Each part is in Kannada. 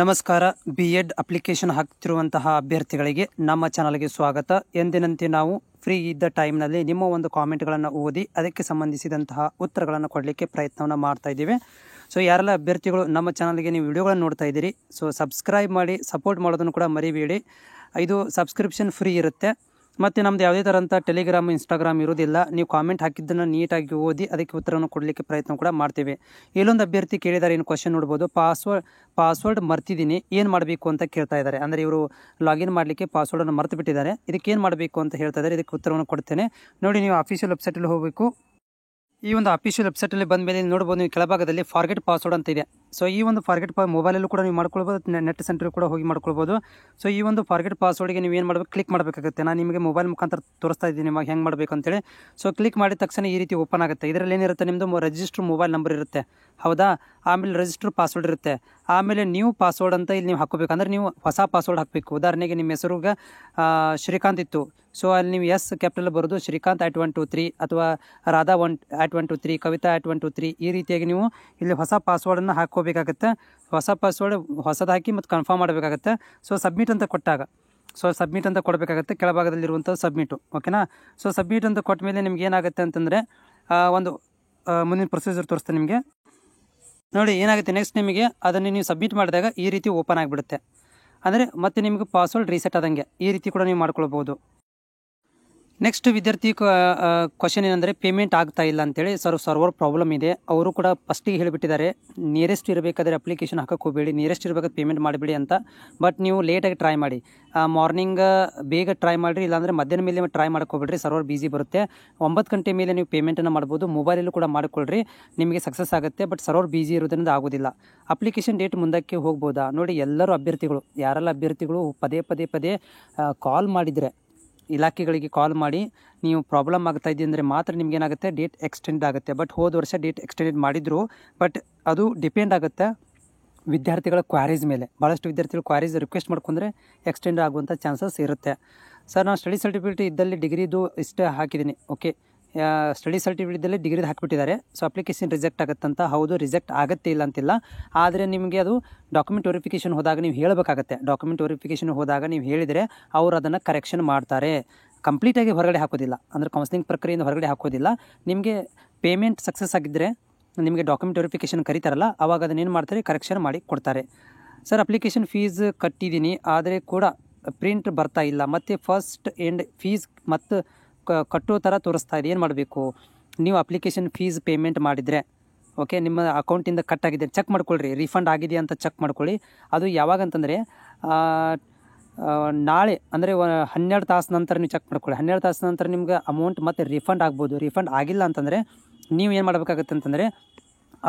ನಮಸ್ಕಾರ. ಬಿ.ಎಡ್ ಅಪ್ಲಿಕೇಶನ್ ಹಾಕ್ತಿರುವಂತಹ ಅಭ್ಯರ್ಥಿಗಳಿಗೆ ನಮ್ಮ ಚಾನಲ್ಗೆ ಸ್ವಾಗತ. ಎಂದಿನಂತೆ ನಾವು ಫ್ರೀ ಇದ್ದ ಟೈಮ್ನಲ್ಲಿ ನಿಮ್ಮ ಒಂದು ಕಾಮೆಂಟ್ಗಳನ್ನು ಓದಿ ಅದಕ್ಕೆ ಸಂಬಂಧಿಸಿದಂತಹ ಉತ್ತರಗಳನ್ನು ಕೊಡಲಿಕ್ಕೆ ಪ್ರಯತ್ನವನ್ನು ಮಾಡ್ತಾ ಇದ್ದೀವಿ. ಸೊ ಯಾರೆಲ್ಲ ಅಭ್ಯರ್ಥಿಗಳು ನಮ್ಮ ಚಾನಲ್ಗೆ ನೀವು ವಿಡಿಯೋಗಳನ್ನು ನೋಡ್ತಾ ಇದ್ದೀರಿ, ಸೊ ಸಬ್ಸ್ಕ್ರೈಬ್ ಮಾಡಿ, ಸಪೋರ್ಟ್ ಮಾಡೋದನ್ನು ಕೂಡ ಮರಿಬೇಡಿ. ಇದು ಸಬ್ಸ್ಕ್ರಿಪ್ಷನ್ ಫ್ರೀ ಇರುತ್ತೆ ಮತ್ತು ನಮ್ಮದು ಯಾವುದೇ ಥರಂಥ ಟೆಲಿಗ್ರಾಮ್, ಇನ್ಸ್ಟಾಗ್ರಾಮ್ ಇರೋದಿಲ್ಲ. ನೀವು ಕಾಮೆಂಟ್ ಹಾಕಿದ್ದನ್ನು ನೀಟಾಗಿ ಓದಿ ಅದಕ್ಕೆ ಉತ್ತರವನ್ನು ಕೊಡಲಿಕ್ಕೆ ಪ್ರಯತ್ನ ಕೂಡ ಮಾಡ್ತೀವಿ. ಇಲ್ಲೊಂದು ಅಭ್ಯರ್ಥಿ ಕೇಳಿದ್ದಾರೆ, ಏನು ಕ್ವಶನ್ ನೋಡ್ಬೋದು. ಪಾಸ್ವರ್ಡ್ ಮರ್ತಿದ್ದೀನಿ, ಏನು ಮಾಡಬೇಕು ಅಂತ ಕೇಳ್ತಾ ಇದ್ದಾರೆ. ಅಂದರೆ ಇವರು ಲಾಗಿನ್ ಮಾಡಲಿಕ್ಕೆ ಪಾಸ್ವರ್ಡನ್ನು ಮರ್ತು ಬಿಟ್ಟಿದ್ದಾರೆ. ಇದಕ್ಕೆ ಏನು ಮಾಡಬೇಕು ಅಂತ ಹೇಳ್ತಾ ಇದ್ದಾರೆ. ಇದಕ್ಕೆ ಉತ್ತರವನ್ನು ಕೊಡ್ತೇನೆ ನೋಡಿ. ನೀವು ಅಫಿಷಿಯಲ್ ವೆಬ್ಸೈಟಲ್ಲಿ ಹೋಗಬೇಕು. ಈ ಒಂದು ಅಫಿಷಿಯಲ್ ವೆಬ್ಸೈಟಲ್ಲಿ ಬಂದ ಮೇಲೆ ನೋಡ್ಬೋದು, ನೀವು ಕೆಳಭಾಗದಲ್ಲಿ ಫಾರ್ಗೆಟ್ ಪಾಸ್ವರ್ಡ್ ಅಂತ ಇದೆ. ಸೊ ಈ ಒಂದು ಫಾರ್ಗೆಟ್ ಮೊಬೈಲಲ್ಲೂ ಕೂಡ ನೀವು ಮಾಡ್ಕೊಳ್ಬೋದು, ನೆಟ್ ಸೆಂಟರ್ ಕೂಡ ಹೋಗಿ ಮಾಡ್ಕೊಳ್ಬೋದು. ಸೊ ಈ ಒಂದು ಫಾರ್ಗೆಟ್ ಪಾಸ್ವರ್ಡ್ಗೆ ನೀವು ಏನು ಮಾಡಬೇಕು, ಕ್ಲಿಕ್ ಮಾಡಬೇಕಾಗುತ್ತೆ. ನಾನು ನಿಮಗೆ ಮೊಬೈಲ್ ಮುಖಾಂತರ ತೋರಿಸ್ತಾ ಇದ್ದೀನಿ ನಿಮಗೆ ಹೆಂಗೆ ಮಾಡಬೇಕು ಅಂತೇಳಿ. ಸೊ ಕ್ಲಿಕ್ ಮಾಡಿದ ತಕ್ಷಣ ಈ ರೀತಿ ಓಪನ್ ಆಗುತ್ತೆ. ಇದರಲ್ಲಿ ಏನಿರುತ್ತೆ, ನಿಮ್ಮದು ರಿಜಿಸ್ಟರ್ ಮೊಬೈಲ್ ನಂಬರ್ ಇರುತ್ತೆ, ಹೌದಾ. ಆಮೇಲೆ ರಿಜಿಸ್ಟರ್ ಪಾಸ್ವರ್ಡ್ ಇರುತ್ತೆ. ಆಮೇಲೆ ನ್ಯೂ ಪಾಸ್ವರ್ಡ್ ಅಂತ ಇಲ್ಲಿ ನೀವು ಹಾಕೋಬೇಕು. ಅಂದರೆ ನೀವು ಹೊಸ ಪಾಸ್ವರ್ಡ್ ಹಾಕಬೇಕು. ಉದಾಹರಣೆಗೆ ನಿಮ್ಮ ಹೆಸರುಗೆ ಶ್ರೀಕಾಂತ್ ಇತ್ತು, ಸೊ ಅಲ್ಲಿ ನೀವು ಎಸ್ ಕ್ಯಾಪಿಟಲ್ ಬರೋದು ಶ್ರೀಕಾಂತ್ @123 ಅಥವಾ ರಾಧಾ @123, ಕವಿತಾ @123 ಈ ರೀತಿಯಾಗಿ ನೀವು ಇಲ್ಲಿ ಹೊಸ ಪಾಸ್ವರ್ಡನ್ನು ಹಾಕೋಬೇಕಾಗತ್ತೆ. ಹೊಸ ಪಾಸ್ವರ್ಡ್ ಹೊಸದು ಹಾಕಿ ಮತ್ತು ಕನ್ಫರ್ಮ್ ಮಾಡಬೇಕಾಗತ್ತೆ. ಸೊ ಸಬ್ಮಿಟ್ ಅಂತ ಕೊಟ್ಟಾಗ ಸಬ್ಮಿಟ್ ಅಂತ ಕೊಡಬೇಕಾಗತ್ತೆ. ಕೆಳಭಾಗದಲ್ಲಿರುವಂಥ ಸಬ್ಮಿಟು, ಓಕೆನಾ. ಸೊ ಸಬ್ಮಿಟ್ ಅಂತ ಕೊಟ್ಟ ಮೇಲೆ ನಿಮ್ಗೆ ಏನಾಗುತ್ತೆ ಅಂತಂದರೆ ಒಂದು ಮುಂದಿನ ಪ್ರೊಸೀಜರ್ ತೋರಿಸ್ತೇನೆ ನಿಮಗೆ ನೋಡಿ. ಏನಾಗುತ್ತೆ ನೆಕ್ಸ್ಟ್, ನಿಮಗೆ ಅದನ್ನು ನೀವು ಸಬ್ಮಿಟ್ ಮಾಡಿದಾಗ ಈ ರೀತಿ ಓಪನ್ ಆಗಿಬಿಡುತ್ತೆ. ಅಂದರೆ ಮತ್ತೆ ನಿಮಗೆ ಪಾಸ್ವರ್ಡ್ ರೀಸೆಟ್ ಆದಂಗೆ ಈ ರೀತಿ ಕೂಡ ನೀವು ಮಾಡ್ಕೊಳ್ಬೋದು. ನೆಕ್ಸ್ಟ್ ವಿದ್ಯಾರ್ಥಿ ಕ್ವಶನ್ ಏನಂದರೆ, ಪೇಮೆಂಟ್ ಆಗ್ತಾ ಇಲ್ಲ ಅಂತೇಳಿ. ಸರ್ವರ್ ಪ್ರಾಬ್ಲಮ್ ಇದೆ. ಅವರು ಕೂಡ ಫಸ್ಟಿಗೆ ಹೇಳಿಬಿಟ್ಟಿದ್ದಾರೆ, ನಿಯರೆಸ್ಟ್ ಇರಬೇಕಾದ್ರೆ ಅಪ್ಲಿಕೇಶನ್ ಹಾಕಕ್ಕೆ ಹೋಗಬೇಡಿ, ನಿಯರೆಸ್ಟ್ ಇರಬೇಕಾದ್ರೆ ಪೇಮೆಂಟ್ ಮಾಡಿಬಿಡಿ ಅಂತ. ಬಟ್ ನೀವು ಲೇಟಾಗಿ ಟ್ರೈ ಮಾಡಿ. ಮಾರ್ನಿಂಗ್ ಬೇಗ ಟ್ರೈ ಮಾಡಿರಿ, ಇಲ್ಲಾಂದರೆ ಮಧ್ಯಾಹ್ನ ಮೇಲೆ ಟ್ರೈ ಮಾಡಕ್ಕೆ ಹೋಗ್ಬಿಡ್ರಿ, ಸರ್ವರ್ ಬಿಸಿ ಬರುತ್ತೆ. 9 ಗಂಟೆ ಮೇಲೆ ನೀವು ಪೇಮೆಂಟನ್ನು ಮಾಡ್ಬೋದು. ಮೊಬೈಲಲ್ಲೂ ಕೂಡ ಮಾಡಿಕೊಳ್ಳ್ರಿ, ನಿಮಗೆ ಸಕ್ಸಸ್ ಆಗುತ್ತೆ. ಬಟ್ ಸರ್ವರ್ ಬಿಸಿ ಇರೋದ್ರಿಂದ ಆಗೋದಿಲ್ಲ. ಅಪ್ಲಿಕೇಶನ್ ಡೇಟ್ ಮುಂದಕ್ಕೆ ಹೋಗ್ಬೋದಾ ನೋಡಿ. ಎಲ್ಲರೂ ಅಭ್ಯರ್ಥಿಗಳು, ಯಾರೆಲ್ಲ ಅಭ್ಯರ್ಥಿಗಳು ಪದೇ ಕಾಲ್ ಮಾಡಿದರೆ, ಇಲಾಖೆಗಳಿಗೆ ಕಾಲ್ ಮಾಡಿ ನೀವು ಪ್ರಾಬ್ಲಮ್ ಆಗ್ತಾ ಇದೆ ಅಂದರೆ ಮಾತ್ರ ನಿಮ್ಗೆ ಏನಾಗುತ್ತೆ, ಡೇಟ್ ಎಕ್ಸ್ಟೆಂಡ್ ಆಗುತ್ತೆ. ಬಟ್ ಹೋದ ವರ್ಷ ಡೇಟ್ ಎಕ್ಸ್ಟೆಂಡ್ ಮಾಡಿದ್ರು, ಬಟ್ ಅದು ಡಿಪೆಂಡ್ ಆಗುತ್ತೆ ವಿದ್ಯಾರ್ಥಿಗಳ ಕ್ವಾರೀಸ್ ಮೇಲೆ. ಭಾಳಷ್ಟು ವಿದ್ಯಾರ್ಥಿಗಳು ಕ್ವಾರೀಸ್ ರಿಕ್ವೆಸ್ಟ್ ಮಾಡ್ಕೊಂಡ್ರೆ ಎಕ್ಸ್ಟೆಂಡ್ ಆಗುವಂಥ ಚಾನ್ಸಸ್ ಇರುತ್ತೆ. ಸರ್ ನಾನು ಸ್ಟಡಿ ಸರ್ಟಿಫಿಕೇಟ್ ಇದ್ದಲ್ಲಿ ಡಿಗ್ರಿದು ಇಷ್ಟೇ ಹಾಕಿದ್ದೀನಿ, ಓಕೆ. ಸ್ಟಡಿ ಸರ್ಟಿಫಿಕೇಟ್ ಇದ್ದಲ್ಲಿ ಡಿಗ್ರಿದು ಹಾಕಿಬಿಟ್ಟಿದ್ದಾರೆ. ಸೊ ಅಪ್ಲಿಕೇಶನ್ ರಿಜೆಕ್ಟ್ ಆಗುತ್ತಂತ. ಹೌದು, ರಿಜೆಕ್ಟ್ ಆಗುತ್ತೆ, ಇಲ್ಲ ಅಂತಿಲ್ಲ. ಆದರೆ ನಿಮಗೆ ಅದು ಡಾಕ್ಯುಮೆಂಟ್ ವೆರಿಫಿಕೇಷನ್ ಹೋದಾಗ ನೀವು ಹೇಳಬೇಕಾಗತ್ತೆ. ಡಾಕ್ಯುಮೆಂಟ್ ವೆರಿಫಿಕೇಷನ್ ಹೋದಾಗ ನೀವು ಹೇಳಿದರೆ ಅವರು ಅದನ್ನು ಕರೆಕ್ಷನ್ ಮಾಡ್ತಾರೆ. ಕಂಪ್ಲೀಟಾಗಿ ಹೊರಗಡೆ ಹಾಕೋದಿಲ್ಲ, ಅಂದರೆ ಕೌನ್ಸಿಲಿಂಗ್ ಪ್ರಕ್ರಿಯೆಯಿಂದ ಹೊರಗಡೆ ಹಾಕೋದಿಲ್ಲ. ನಿಮಗೆ ಪೇಮೆಂಟ್ ಸಕ್ಸಸ್ ಆಗಿದ್ದರೆ ನಿಮಗೆ ಡಾಕ್ಯುಮೆಂಟ್ ವೆರಿಫಿಕೇಷನ್ ಕರೀತಾರಲ್ಲ, ಆವಾಗ ಅದನ್ನೇನು ಮಾಡ್ತಾರೆ, ಕರೆಕ್ಷನ್ ಮಾಡಿ ಕೊಡ್ತಾರೆ. ಸರ್ ಅಪ್ಲಿಕೇಶನ್ ಫೀಸ್ ಕಟ್ಟಿದ್ದೀನಿ, ಆದರೆ ಕೂಡ ಪ್ರಿಂಟ್ ಬರ್ತಾ ಇಲ್ಲ, ಮತ್ತು ಫಸ್ಟ್ ಎಂಡ್ ಫೀಸ್ ಮತ್ತು ಕಟ್ಟೋ ಥರ ತೋರಿಸ್ತಾ ಇದೆ, ಏನು ಮಾಡಬೇಕು? ನೀವು ಅಪ್ಲಿಕೇಶನ್ ಫೀಸ್ ಪೇಮೆಂಟ್ ಮಾಡಿದರೆ, ಓಕೆ, ನಿಮ್ಮ ಅಕೌಂಟಿಂದ ಕಟ್ ಆಗಿದೆ, ಚೆಕ್ ಮಾಡ್ಕೊಳ್ರಿ, ರೀಫಂಡ್ ಆಗಿದೆಯಾ ಅಂತ ಚೆಕ್ ಮಾಡ್ಕೊಳ್ಳಿ. ಅದು ಯಾವಾಗ ಅಂತಂದರೆ ನಾಳೆ, ಅಂದರೆ 12 ತಾಸು ನಂತರ ನೀವು ಚೆಕ್ ಮಾಡ್ಕೊಳ್ಳಿ. 12 ತಾಸು ನಂತರ ನಿಮ್ಗೆ ಅಮೌಂಟ್ ಮತ್ತು ರೀಫಂಡ್ ಆಗ್ಬೋದು. ರೀಫಂಡ್ ಆಗಿಲ್ಲ ಅಂತಂದರೆ ನೀವು ಏನು ಮಾಡಬೇಕಾಗತ್ತೆ ಅಂತಂದರೆ,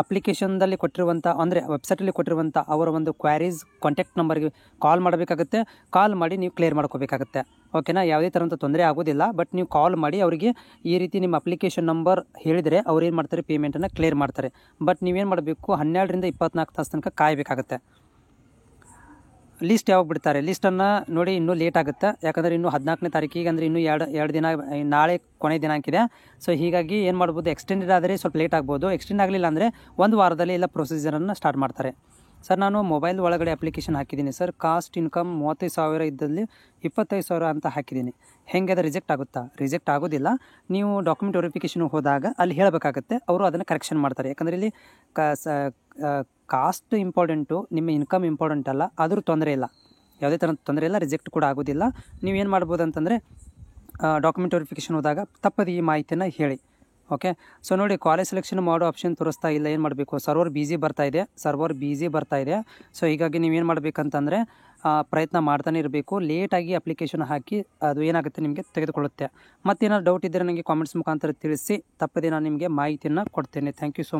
ಅಪ್ಲಿಕೇಶನ್ದಲ್ಲಿ ಕೊಟ್ಟಿರುವಂಥ, ಅಂದರೆ ವೆಬ್ಸೈಟಲ್ಲಿ ಕೊಟ್ಟಿರುವಂಥ ಅವರ ಒಂದು ಕ್ವಾರೀಸ್ ಕಾಂಟ್ಯಾಕ್ಟ್ ನಂಬರ್ಗೆ ಕಾಲ್ ಮಾಡಬೇಕಾಗುತ್ತೆ. ಕಾಲ್ ಮಾಡಿ ನೀವು ಕ್ಲಿಯರ್ ಮಾಡ್ಕೋಬೇಕಾಗತ್ತೆ, ಓಕೆನಾ. ಯಾವುದೇ ಥರಂಥ ತೊಂದರೆ ಆಗೋದಿಲ್ಲ. ಬಟ್ ನೀವು ಕಾಲ್ ಮಾಡಿ ಅವರಿಗೆ ಈ ರೀತಿ ನಿಮ್ಮ ಅಪ್ಲಿಕೇಶನ್ ನಂಬರ್ ಹೇಳಿದರೆ ಅವ್ರು ಏನು ಮಾಡ್ತಾರೆ, ಪೇಮೆಂಟನ್ನು ಕ್ಲಿಯರ್ ಮಾಡ್ತಾರೆ. ಬಟ್ ನೀವೇನು ಮಾಡಬೇಕು, 12ರಿಂದ 24 ತಾಸು ತನಕ ಕಾಯಬೇಕಾಗತ್ತೆ. ಲಿಸ್ಟ್ ಯಾವಾಗ ಬಿಡ್ತಾರೆ, ಲಿಸ್ಟನ್ನು ನೋಡಿ, ಇನ್ನೂ ಲೇಟ್ ಆಗುತ್ತೆ. ಯಾಕಂದರೆ ಇನ್ನೂ 14ನೇ ತಾರೀಕಿಗೆ, ಅಂದರೆ ಇನ್ನೂ ಎರಡು ದಿನ, ನಾಳೆ ಕೊನೆ ದಿನಾಂಕ ಇದೆ. ಸೊ ಹೀಗಾಗಿ ಏನು ಮಾಡ್ಬೋದು, ಎಕ್ಸ್ಟೆಂಡೆಡ್ ಆದರೆ ಸ್ವಲ್ಪ ಲೇಟ್ ಆಗ್ಬೋದು. ಎಕ್ಸ್ಟೆಂಡ್ ಆಗಲಿಲ್ಲ ಅಂದರೆ 1 ವಾರದಲ್ಲಿ ಎಲ್ಲ ಪ್ರೊಸೀಜರನ್ನು ಸ್ಟಾರ್ಟ್ ಮಾಡ್ತಾರೆ. ಸರ್ ನಾನು ಮೊಬೈಲ್ ಒಳಗಡೆ ಅಪ್ಲಿಕೇಶನ್ ಹಾಕಿದ್ದೀನಿ ಸರ್, ಕಾಸ್ಟ್ ಇನ್ಕಮ್ 35,000 ಇದ್ದಲ್ಲಿ 25,000 ಅಂತ ಹಾಕಿದ್ದೀನಿ, ಹೆಂಗೆ ಅದು ರಿಜೆಕ್ಟ್ ಆಗುತ್ತಾ? ರಿಜೆಕ್ಟ್ ಆಗೋದಿಲ್ಲ. ನೀವು ಡಾಕ್ಯುಮೆಂಟ್ ವೆರಿಫಿಕೇಷನ್ ಹೋದಾಗ ಅಲ್ಲಿ ಹೇಳಬೇಕಾಗತ್ತೆ, ಅವರು ಅದನ್ನು ಕರೆಕ್ಷನ್ ಮಾಡ್ತಾರೆ. ಯಾಕಂದರೆ ಇಲ್ಲಿ ಕಾಸ್ಟ್ ಇಂಪಾರ್ಟೆಂಟು, ನಿಮ್ಮ ಇನ್ಕಮ್ ಇಂಪಾರ್ಟೆಂಟ್ ಅಲ್ಲ, ಆದರೂ ತೊಂದರೆ ಇಲ್ಲ, ಯಾವುದೇ ಥರ ತೊಂದರೆ ಇಲ್ಲ, ರಿಜೆಕ್ಟ್ ಕೂಡ ಆಗೋದಿಲ್ಲ. ನೀವೇನು ಮಾಡ್ಬೋದು ಅಂತಂದರೆ ಡಾಕ್ಯುಮೆಂಟ್ ವೆರಿಫಿಕೇಷನ್ ಹೋದಾಗ ತಪ್ಪದ ಈ ಮಾಹಿತಿಯನ್ನು ಹೇಳಿ, ಓಕೆ. ಸೊ ನೋಡಿ, ಕಾಲೇಜ್ ಸೆಲೆಕ್ಷನ್ ಮಾಡೋ ಆಪ್ಷನ್ ತೋರಿಸ್ತಾ ಇಲ್ಲ, ಏನು ಮಾಡಬೇಕು, ಸರ್ವರ್ ಬಿಸಿ ಬರ್ತಾ ಇದೆ. ಸೊ ಹೀಗಾಗಿ ನೀವೇನು ಮಾಡಬೇಕಂತಂದರೆ ಪ್ರಯತ್ನ ಮಾಡ್ತಾನೆ ಇರಬೇಕು. ಲೇಟಾಗಿ ಅಪ್ಲಿಕೇಶನ್ ಹಾಕಿ ಅದು ಏನಾಗುತ್ತೆ, ನಿಮಗೆ ತೆಗೆದುಕೊಳ್ಳುತ್ತೆ. ಮತ್ತೇನಾದ್ರು ಡೌಟ್ ಇದ್ದರೆ ನನಗೆ ಕಾಮೆಂಟ್ಸ್ ಮುಖಾಂತರ ತಿಳಿಸಿ, ತಪ್ಪದೇ ನಾನು ನಿಮಗೆ ಮಾಹಿತಿಯನ್ನು ಕೊಡ್ತೇನೆ. Thank you so much.